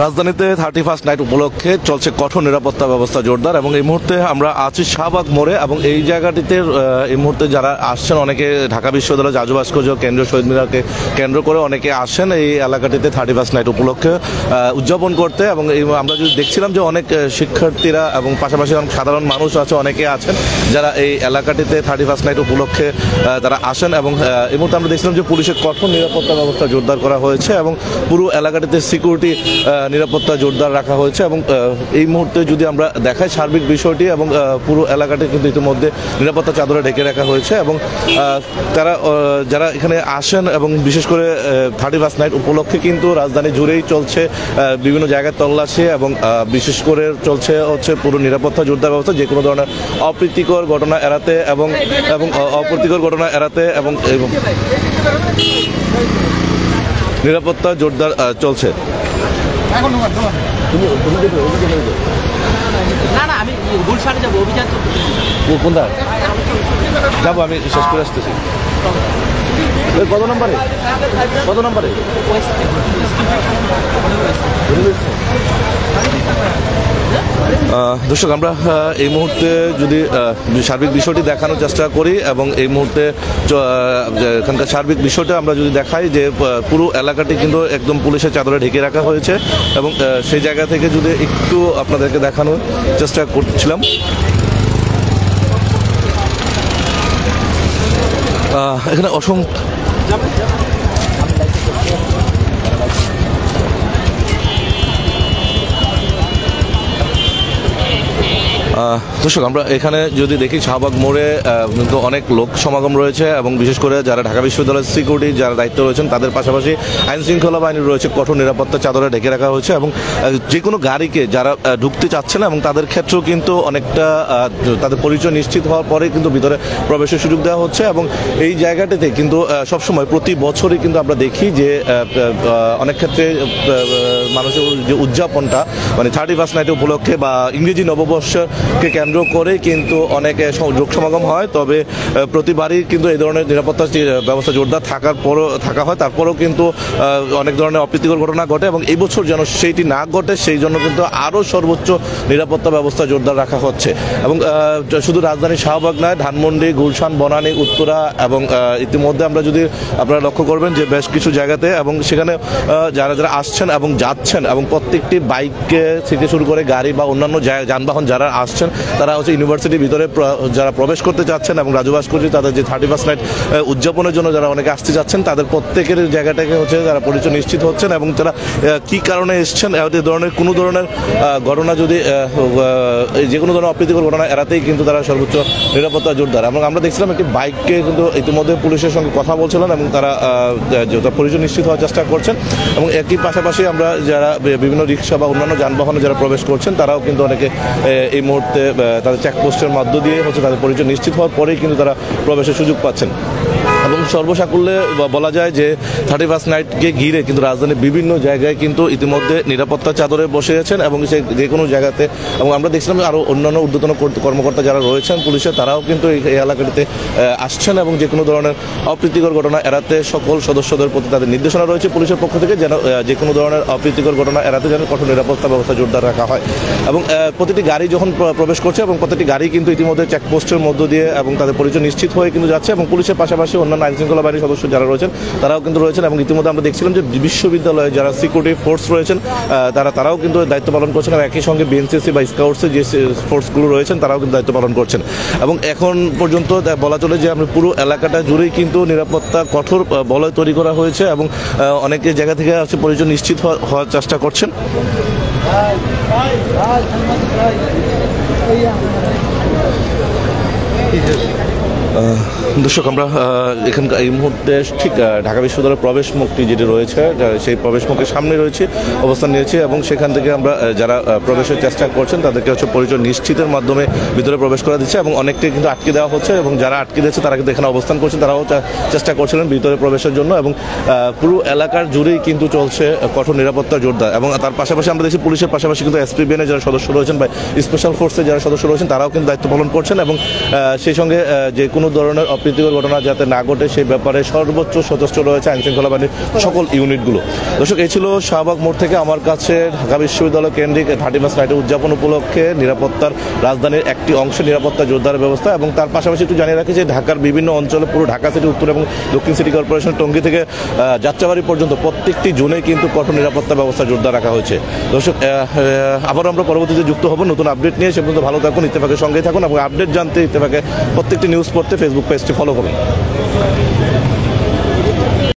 রাজধানীতে 31 নাইট উপলক্ষে চলছে কঠোর নিরাপত্তা ব্যবস্থা জোরদার এবং এই মুহূর্তে আমরা আছি শাহবাগ মোড়ে এবং এই জায়গাটিতে এই মুহূর্তে যারা আসছেন অনেকে ঢাকা বিশ্ববিদ্যালয় জাজু ভাস্কর্য কেন্দ্রীয় শহীদ মিনারকে কেন্দ্র করে অনেকে আসেন এই এলাকাটিতে 31 নাইট উপলক্ষে উদযাপন করতে এবং আমরা যদি দেখছিলাম যে অনেক শিক্ষার্থীরা এবং পাশাপাশি সাধারণ মানুষ আছে অনেকে আছেন যারা এই এলাকাটিতে 31 নাইট উপলক্ষে তারা আসেন এবং এই মুহূর্তে আমরা দেখছিলাম যে পুলিশের কঠোর নিরাপত্তা ব্যবস্থা জোরদার করা হয়েছে এবং পুরো এলাকাটিতে সিকিউরিটি নিরাপত্তা জোরদার রাখা হয়েছে এবং এই মুহূর্তে যদি আমরা দেখাই সার্বিক বিষয়টি এবং পুরো এলাকাটি কিন্তু ইতিমধ্যে নিরাপত্তা চাদরে ঢেকে রাখা হয়েছে এবং তারা যারা এখানে আসেন এবং বিশেষ করে 31 নাইট উপলক্ষে কিন্তু রাজধানী জুড়েই চলছে বিভিন্ন জায়গায় তল্লাশি এবং বিশেষ করে চলছে হচ্ছে পুরো নিরাপত্তা জোরদার ব্যবস্থা যে কোনো ধরনের অপ্রীতিকর ঘটনা এড়াতে এবং অপ্রীতিকর ঘটনা এড়াতে এবং নিরাপত্তা জোরদার চলছে। যাবো আমি শেষ করে আসতেছি। কত নম্বরে দর্শক আমরা এই মুহূর্তে যদি সার্বিক বিষয়টি দেখানোর চেষ্টা করি এবং এই মুহূর্তে এখানকার সার্বিক বিষয়টা আমরা যদি দেখাই যে পুরো এলাকাটি কিন্তু একদম পুলিশের চাদরে ঢেকে রাখা হয়েছে এবং সেই জায়গা থেকে যদি একটু আপনাদেরকে দেখানোর চেষ্টা করছিলাম। এখানে অসংখ্য দর্শক আমরা এখানে যদি দেখি শাহবাগ মোড়ে কিন্তু অনেক লোক সমাগম রয়েছে এবং বিশেষ করে যারা ঢাকা বিশ্ববিদ্যালয়ের সিকিউরিটি যারা দায়িত্ব রয়েছেন তাদের পাশাপাশি আইন শৃঙ্খলা বাহিনী রয়েছে কঠোর নিরাপত্তা চাদরে ঢেকে রাখা হয়েছে এবং যে কোনো গাড়িকে যারা ঢুকতে চাচ্ছে না এবং তাদের ক্ষেত্রেও কিন্তু অনেকটা তাদের পরিচয় নিশ্চিত হওয়ার পরে কিন্তু ভিতরে প্রবেশের সুযোগ দেওয়া হচ্ছে এবং এই জায়গাটিতে কিন্তু সবসময় প্রতি বছরই কিন্তু আমরা দেখি যে অনেক ক্ষেত্রে মানুষের যে উদযাপনটা মানে 31 নাইট উপলক্ষে বা ইংরেজি নববর্ষকে কেন্দ্র করে কিন্তু অনেকে লোক সমাগম হয়, তবে প্রতিবারই কিন্তু এই ধরনের নিরাপত্তা ব্যবস্থা জোরদার থাকা হয় তারপরেও কিন্তু অনেক ধরনের অপ্রীতিকর ঘটনা ঘটে এবং এই বছর যেন সেইটি না ঘটে সেই জন্য কিন্তু আরও সর্বোচ্চ নিরাপত্তা ব্যবস্থা জোরদার রাখা হচ্ছে এবং শুধু রাজধানী শাহবাগ নয় ধানমন্ডি গুলশান বনানী উত্তরা এবং ইতিমধ্যে আমরা যদি আপনারা লক্ষ্য করবেন যে বেশ কিছু জায়গাতে এবং সেখানে যারা যারা আসছেন এবং যাচ্ছেন এবং প্রত্যেকটি বাইকে থেকে শুরু করে গাড়ি বা অন্যান্য যানবাহন যারা আসছেন তারা হচ্ছে ইউনিভার্সিটির ভিতরে যারা প্রবেশ করতে চাচ্ছেন এবং রাজু ভাস্কর্য তাদের যে 31 নাইট উদযাপনের জন্য যারা অনেকে আসতে যাচ্ছেন তাদের প্রত্যেকের জায়গাটাকে হচ্ছে যারা পরিচয় নিশ্চিত হচ্ছেন এবং তারা কী কারণে এসছেন এই ধরনের কোনো ধরনের ঘটনা যদি যে কোনো ধরনের অপ্রীতিকর ঘটনা এড়াতেই কিন্তু তারা সর্বোচ্চ নিরাপত্তা জোরদার এবং আমরা দেখছিলাম একটি বাইককে কিন্তু ইতিমধ্যে পুলিশের সঙ্গে কথা বলছিলেন এবং তারা পরিচয় নিশ্চিত হওয়ার চেষ্টা করছেন এবং একই পাশাপাশি আমরা যারা বিভিন্ন রিক্সা বা অন্যান্য যানবাহনে যারা প্রবেশ করছেন তারাও কিন্তু অনেকে এই মুহূর্তে তাদের চেকপোস্টের মধ্য দিয়ে হচ্ছে তাদের পরিচয় নিশ্চিত হওয়ার পরেই কিন্তু তারা প্রবেশের সুযোগ পাচ্ছেন এবং সর্বসাকুল্যে বলা যায় যে 31 নাইটকে ঘিরে কিন্তু রাজধানীর বিভিন্ন জায়গায় কিন্তু ইতিমধ্যে নিরাপত্তা চাদরে বসে আছেন এবং যে কোনো জায়গাতে এবং আমরা দেখছিলাম আরও অন্যান্য ঊর্ধ্বতন কর্মকর্তা যারা রয়েছেন পুলিশের তারাও কিন্তু এই এলাকাটিতে আসছেন এবং যে কোনো ধরনের অপ্রীতিকর ঘটনা এড়াতে সকল সদস্যদের প্রতি তাদের নির্দেশনা রয়েছে পুলিশের পক্ষ থেকে যেন যে কোনো ধরনের অপ্রীতিকর ঘটনা এড়াতে যেন কঠোর নিরাপত্তা ব্যবস্থা জোরদার রাখা হয় এবং প্রতিটি গাড়ি যখন প্রবেশ করছে এবং প্রতিটি গাড়ি কিন্তু ইতিমধ্যে চেকপোস্টের মধ্য দিয়ে এবং তাদের পরিচয় নিশ্চিত হয়ে কিন্তু যাচ্ছে এবং পুলিশের পাশাপাশি অন্যান্য আইন শৃঙ্খলা বাহিনীর সদস্য যারা রয়েছেন তারাও কিন্তু রয়েছেন এবং ইতিমধ্যে আমরা দেখছিলাম যে বিশ্ববিদ্যালয়ে যারা সিকিউরিটি ফোর্স রয়েছেন তারাও কিন্তু দায়িত্ব পালন করছেন এবং একই সঙ্গে বিএনসিসি বা স্কাউটসের যে ফোর্সগুলো রয়েছেন তারাও কিন্তু দায়িত্ব পালন করছেন এবং এখন পর্যন্ত বলা চলে যে আমরা পুরো এলাকাটা জুড়েই কিন্তু নিরাপত্তা কঠোর বলয় তৈরি করা হয়েছে এবং অনেকে জায়গা থেকে হচ্ছে পরিচয় নিশ্চিত হওয়ার চেষ্টা করছেন। দর্শক আমরা এখানকার এই মুহূর্তে ঠিক ঢাকা বিশ্ববিদ্যালয়ের প্রবেশ মুখটি যেটি রয়েছে সেই প্রবেশ মুখের সামনে রয়েছে অবস্থান নিয়েছি এবং সেখান থেকে আমরা যারা প্রবেশের চেষ্টা করছেন তাদেরকে হচ্ছে পরিচয় নিশ্চিতের মাধ্যমে ভিতরে প্রবেশ করা দিচ্ছে এবং অনেককে কিন্তু আটকে দেওয়া হচ্ছে এবং যারা আটকে দিচ্ছে তারা কিন্তু এখানে অবস্থান করছেন তারাও চেষ্টা করছিলেন ভিতরে প্রবেশের জন্য এবং পুরো এলাকার জুড়েই কিন্তু চলছে কঠোর নিরাপত্তা জোরদার এবং তার পাশাপাশি আমরা দেখছি পুলিশের পাশাপাশি কিন্তু এসপিবিএনের যারা সদস্য রয়েছেন বা স্পেশাল ফোর্সের যারা সদস্য রয়েছেন তারাও কিন্তু দায়িত্ব পালন করছেন এবং সেই সঙ্গে যে কোনো কোনো ধরনের অপ্রীতিকর ঘটনা যাতে না ঘটে সেই ব্যাপারে সর্বোচ্চ সচেষ্ট রয়েছে আইনশৃঙ্খলা বাহিনীর সকল ইউনিটগুলো। দর্শক, এই ছিল শাহবাগ মোড় থেকে আমার কাছে ঢাকা বিশ্ববিদ্যালয় কেন্দ্রিক 31st নাইটের উদযাপন উপলক্ষে নিরাপত্তার রাজধানীর একটি অংশে নিরাপত্তা জোরদার ব্যবস্থা। এবং তার পাশাপাশি একটু জানিয়ে রাখি যে ঢাকার বিভিন্ন অঞ্চলে পুরো ঢাকা সিটি, উত্তর এবং দক্ষিণ সিটি কর্পোরেশন, টঙ্গী থেকে যাত্রাবাড়ি পর্যন্ত প্রত্যেকটি জোনে কিন্তু কঠোর নিরাপত্তা ব্যবস্থা জোরদার রাখা হয়েছে। দর্শক, আবারও আমরা পরবর্তীতে যুক্ত হব নতুন আপডেট নিয়ে। সে পর্যন্ত ভালো থাকুন, ইত্তেফাকের সঙ্গেই থাকুন এবং আপডেট জানতে ইত্তেফাকে প্রত্যেকটি নিউজ পড়তে ফেসবুক পেজটি ফলো করুন।